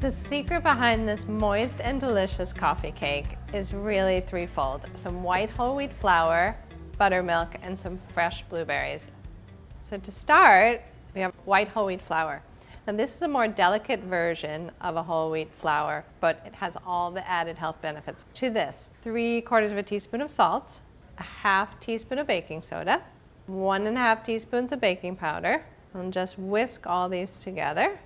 The secret behind this moist and delicious coffee cake is really threefold. Some white whole wheat flour, buttermilk, and some fresh blueberries. So to start, we have white whole wheat flour. And this is a more delicate version of a whole wheat flour, but it has all the added health benefits. To this, 3/4 teaspoon of salt, a 1/2 teaspoon of baking soda, 1½ teaspoons of baking powder, and just whisk all these together.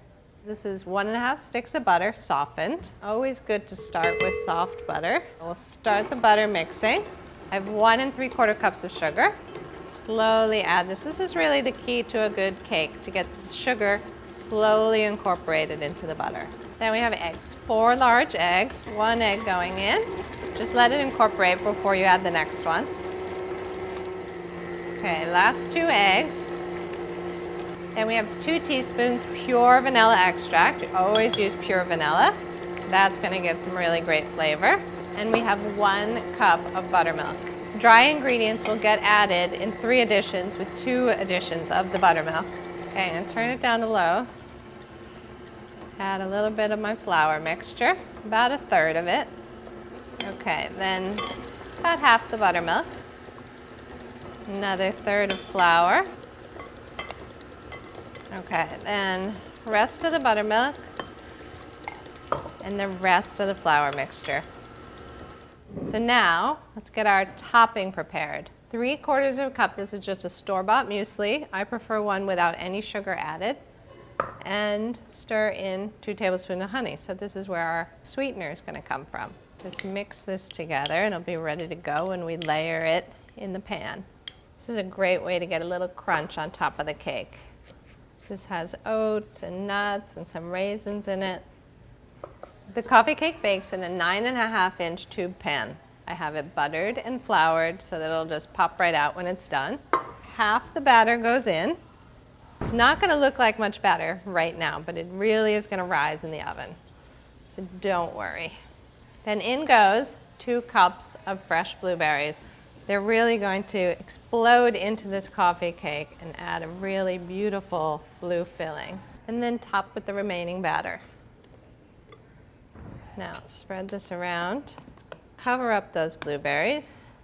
This is 1½ sticks of butter, softened. Always good to start with soft butter. We'll start the butter mixing. I have 1 3/4 cups of sugar. Slowly add this. This is really the key to a good cake, to get the sugar slowly incorporated into the butter. Then we have eggs, 4 large eggs, 1 egg going in. Just let it incorporate before you add the next one. Okay, last 2 eggs. Then we have 2 teaspoons pure vanilla extract. You always use pure vanilla. That's going to give some really great flavor. And we have 1 cup of buttermilk. Dry ingredients will get added in 3 additions with 2 additions of the buttermilk. Okay, I'm going to turn it down to low. Add a little bit of my flour mixture, about 1/3 of it. Okay, then about half the buttermilk. Another 1/3 of flour. Okay, then rest of the buttermilk and the rest of the flour mixture. So now, let's get our topping prepared. 3/4 cup, this is just a store-bought muesli. I prefer one without any sugar added. And stir in 2 tablespoons of honey. So this is where our sweetener is going to come from. Just mix this together and it'll be ready to go when we layer it in the pan. This is a great way to get a little crunch on top of the cake. This has oats and nuts and some raisins in it. The coffee cake bakes in a 9½ tube pan. I have it buttered and floured so that it'll just pop right out when it's done. Half the batter goes in. It's not going to look like much batter right now, but it really is going to rise in the oven. So don't worry. Then in goes 2 cups of fresh blueberries. They're really going to explode into this coffee cake and add a really beautiful blue filling. And then top with the remaining batter. Now spread this around. Cover up those blueberries.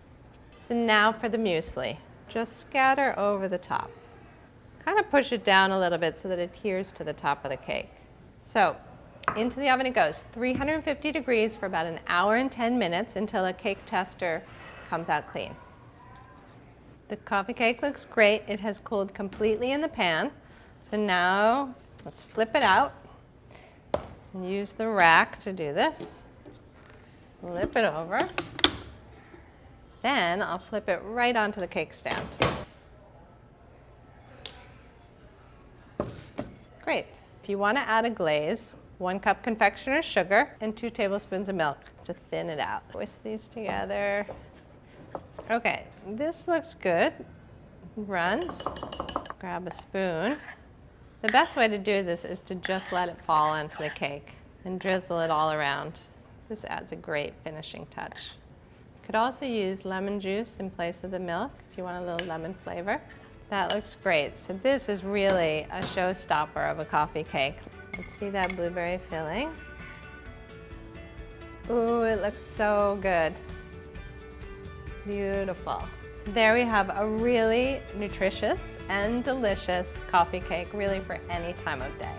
So now for the muesli. Just scatter over the top. Kind of push it down a little bit so that it adheres to the top of the cake. So into the oven it goes, 350 degrees for about 1 hour and 10 minutes until a cake tester comes out clean. The coffee cake looks great. It has cooled completely in the pan. So now let's flip it out and use the rack to do this. Flip it over. Then I'll flip it right onto the cake stand. Great. If you want to add a glaze, 1 cup confectioner's sugar and 2 tablespoons of milk to thin it out. Whisk these together. Okay, this looks good. Runs. Grab a spoon. The best way to do this is to just let it fall onto the cake and drizzle it all around. This adds a great finishing touch. You could also use lemon juice in place of the milk if you want a little lemon flavor. That looks great. So this is really a showstopper of a coffee cake. Let's see that blueberry filling. Ooh, it looks so good. Beautiful. So there we have a really nutritious and delicious coffee cake, really for any time of day.